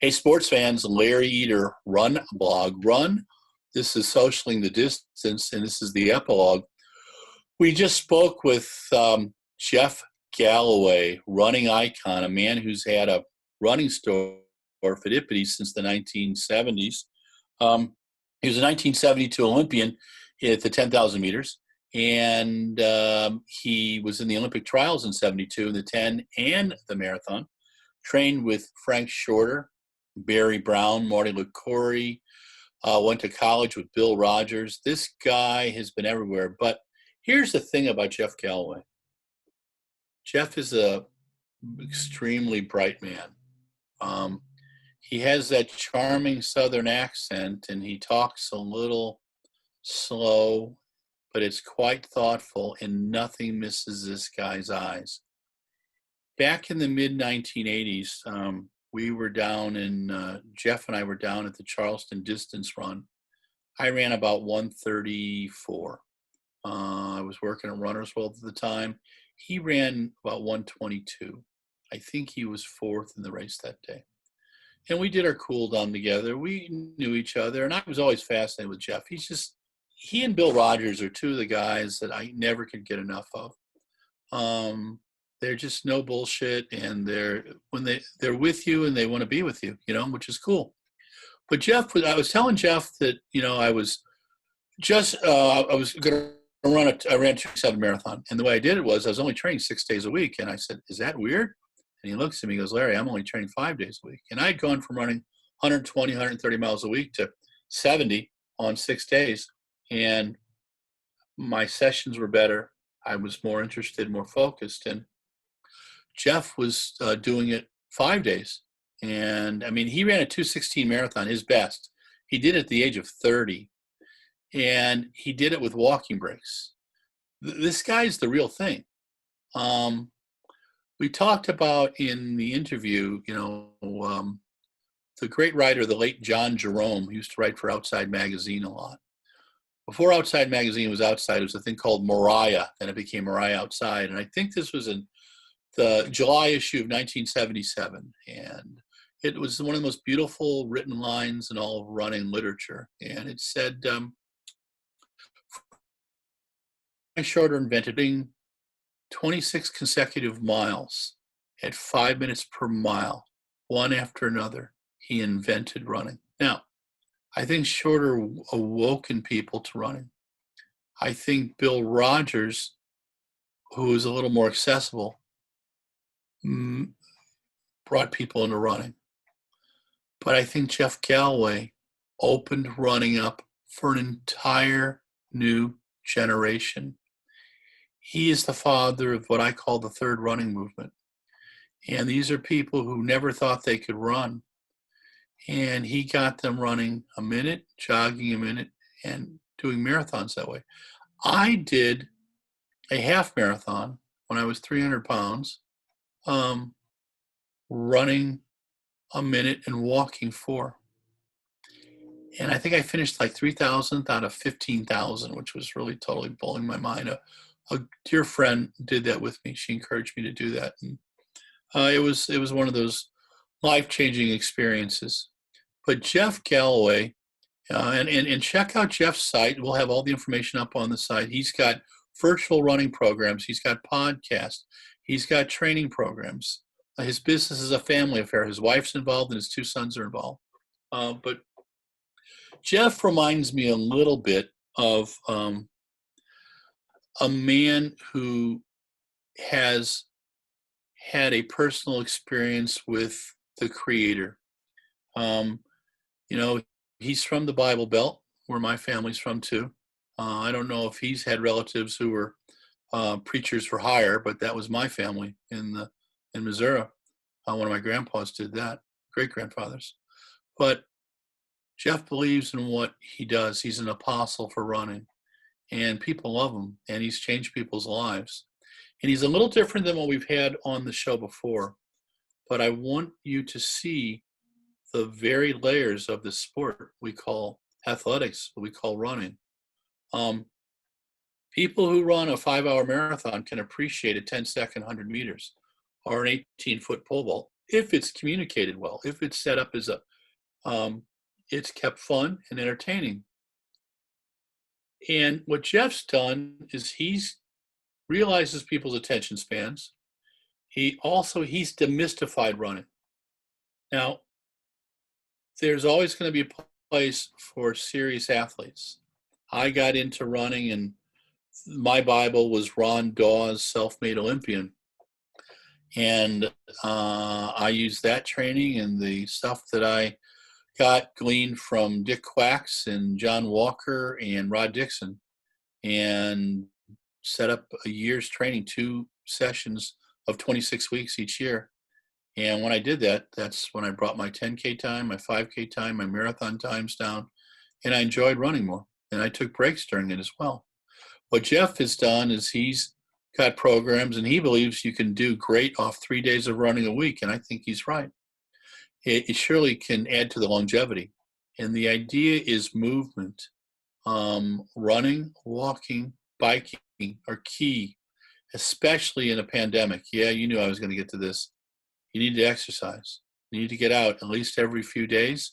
Hey, sports fans, Larry Eder, Run Blog Run. This is Socialing the Distance, and this is the Epilogue. We just spoke with Jeff Galloway, running icon, a man who's had a running store for Fittipaldi since the 1970s. He was a 1972 Olympian at the 10,000 meters, and he was in the Olympic trials in 72, the 10 and the marathon. Trained with Frank Shorter, Barry Brown, Marty LaCourie, went to college with Bill Rogers. This guy has been everywhere. But here's the thing about Jeff Galloway. Jeff is a extremely bright man. He has that charming Southern accent, and he talks a little slow, but it's quite thoughtful, and nothing misses this guy's eyes. Back in the mid-1980s, we were down in, Jeff and I were down at the Charleston distance run. I ran about 134. I was working at Runner's World at the time. He ran about 122. I think he was fourth in the race that day. And we did our cool down together. We knew each other, and I was always fascinated with Jeff. He and Bill Rogers are two of the guys that I never could get enough of. They're just no bullshit, and they're with you and they want to be with you, which is cool. But Jeff, I was telling Jeff that, I was just, I was going to I ran a 2:07 marathon. And the way I did it was I was only training 6 days a week. And I said, is that weird? And he looks at me and goes, Larry, I'm only training 5 days a week. And I'd gone from running 120, 130 miles a week to 70 on 6 days. And my sessions were better. I was more interested, more focused. And Jeff was doing it 5 days. And I mean, he ran a 2:16 marathon, his best. He did it at the age of 30. And he did it with walking breaks. This guy's the real thing. We talked about in the interview, the great writer, the late John Jerome, who used to write for Outside Magazine a lot. Before Outside Magazine was Outside, it was a thing called Mariah, and it became Mariah Outside. And I think this was in the July issue of 1977. And it was one of the most beautiful written lines in all of running literature. And it said, Shorter invented being 26 consecutive miles at 5 minutes per mile, one after another. He invented running. Now, I think Shorter awoken people to running. I think Bill Rogers, who is a little more accessible, brought people into running. But I think Jeff Galloway opened running up for an entire new generation. He is the father of what I call the third running movement. And these are people who never thought they could run. And he got them running a minute, jogging a minute, and doing marathons that way. I did a half marathon when I was 300 pounds, running a minute and walking 4. And I think I finished like 3,000th out of 15,000, which was really totally blowing my mind. A dear friend did that with me. She encouraged me to do that. And it was one of those life-changing experiences. But Jeff Galloway, and check out Jeff's site. We'll have all the information up on the site. He's got virtual running programs. He's got podcasts. He's got training programs. His business is a family affair. His wife's involved and his 2 sons are involved. But Jeff reminds me a little bit of a man who has had a personal experience with the Creator. He's from the Bible Belt, where my family's from too. I don't know if he's had relatives who were preachers for hire, but that was my family in Missouri. One of my grandpas did that, great-grandfathers. But Jeff believes in what he does. He's an apostle for running, and people love him, and he's changed people's lives. And he's a little different than what we've had on the show before, but I want you to see the very layers of the sport we call athletics, what we call running. People who run a 5-hour marathon can appreciate a 10-second 100 meters or an 18-foot pole vault. if it's communicated well, if it's set up as a, it's kept fun and entertaining. And what Jeff's done is he's realizes people's attention spans. He's demystified running. Now, there's always going to be a place for serious athletes. I got into running, and my Bible was Ron Dawes' Self-Made Olympian. And I used that training and the stuff that I got gleaned from Dick Quacks and John Walker and Rod Dixon, and set up a year's training, 2 sessions of 26 weeks each year. And when I did that, that's when I brought my 10K time, my 5K time, my marathon times down, and I enjoyed running more. And I took breaks during it as well. What Jeff has done is he's got programs, and he believes you can do great off 3 days of running a week, and I think he's right. It surely can add to the longevity. And the idea is movement. Running, walking, biking are key, especially in a pandemic. Yeah, you knew I was going to get to this. You need to exercise. You need to get out at least every few days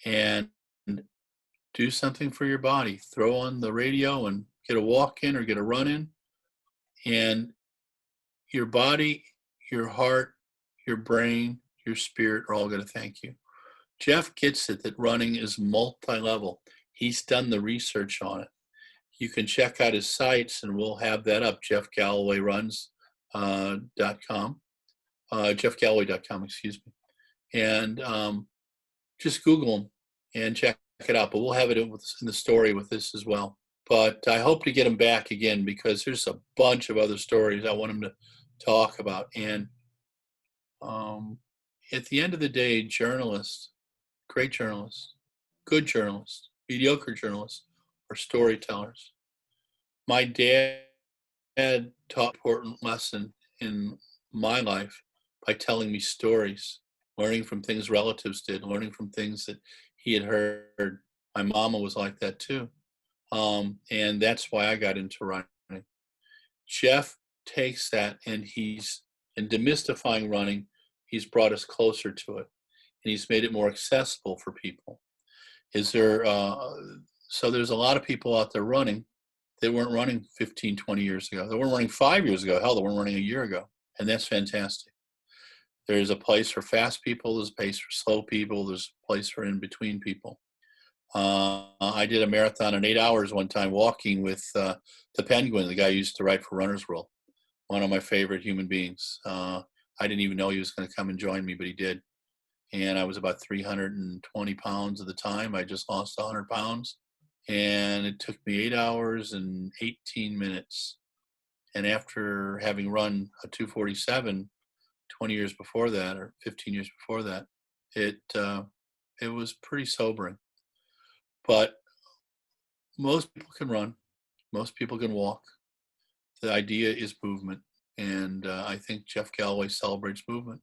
and do something for your body. Throw on the radio and get a walk in or get a run in. And your body, your heart, your brain, your spirit are all going to thank you. Jeff gets it that running is multi-level. He's done the research on it. You can check out his sites, and we'll have that up, jeffgallowayruns.com. jeffgalloway.com, excuse me. And just Google him and check it out. But we'll have it in the story with this as well. But I hope to get him back again, because there's a bunch of other stories I want him to talk about. And at the end of the day, journalists, great journalists, good journalists, mediocre journalists, are storytellers. My dad taught an important lesson in my life by telling me stories, learning from things relatives did, learning from things that he had heard. My mama was like that too. And that's why I got into running. Jeff takes that, and in demystifying running, he's brought us closer to it, and he's made it more accessible for people. So there's a lot of people out there running. They weren't running 15, 20 years ago. They weren't running 5 years ago. Hell, they weren't running a year ago. And that's fantastic. There's a place for fast people. There's a place for slow people. There's a place for in-between people. I did a marathon in 8 hours one time walking with the Penguin, the guy who used to write for Runner's World, one of my favorite human beings. I didn't even know he was going to come and join me, but he did. And I was about 320 pounds at the time. I just lost 100 pounds. And it took me 8 hours and 18 minutes. And after having run a 2:47 20 years before that, or 15 years before that, it was pretty sobering. But most people can run. Most people can walk. The idea is movement. And I think Jeff Galloway celebrates movement.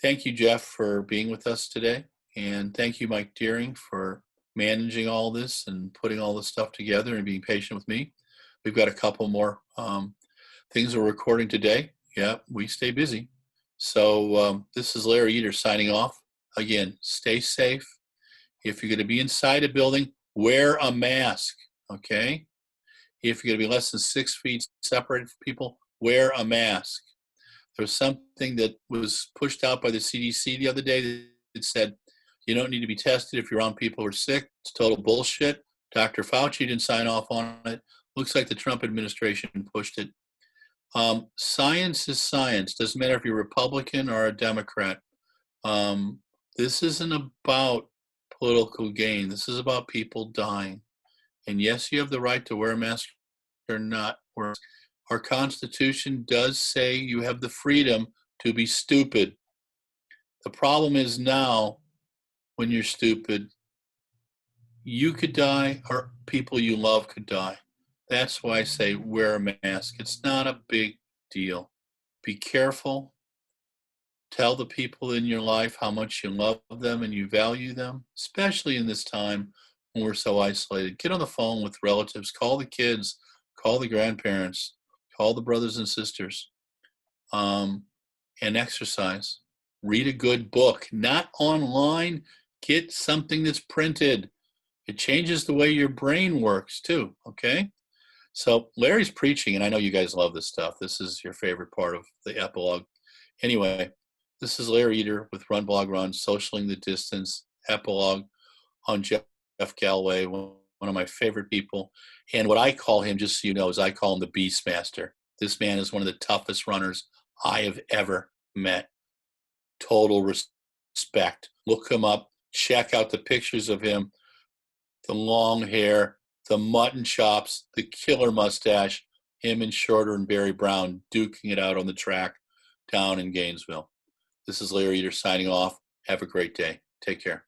Thank you, Jeff, for being with us today. And thank you, Mike Deering, for managing all this and putting all this stuff together and being patient with me. We've got a couple more things we're recording today. Yeah, we stay busy. So this is Larry Eder signing off. Again, stay safe. If you're going to be inside a building, wear a mask, okay? If you're going to be less than 6 feet separated from people, wear a mask. There's something that was pushed out by the CDC the other day that said, you don't need to be tested if you're around people who are sick. It's total bullshit. Dr. Fauci didn't sign off on it. Looks like the Trump administration pushed it. Science is science. Doesn't matter if you're a Republican or a Democrat. This isn't about political gain. This is about people dying. And yes, you have the right to wear a mask or not wear. Our Constitution does say you have the freedom to be stupid. The problem is now, when you're stupid, you could die or people you love could die. That's why I say wear a mask. It's not a big deal. Be careful. Tell the people in your life how much you love them and you value them, especially in this time when we're so isolated. Get on the phone with relatives. Call the kids. Call the grandparents. Call the brothers and sisters. and exercise. Read a good book, not online. Get something that's printed. It changes the way your brain works too, okay? So Larry's preaching, and I know you guys love this stuff. This is your favorite part of the epilogue. Anyway, this is Larry Eder with RunBlogRun, Socialing the Distance, epilogue on Jeff Galloway, one of my favorite people. And what I call him, just so you know, is I call him the Beastmaster. This man is one of the toughest runners I have ever met. Total respect. Look him up. Check out the pictures of him. The long hair, the mutton chops, the killer mustache, him and Shorter and Barry Brown duking it out on the track down in Gainesville. This is Larry Eder signing off. Have a great day. Take care.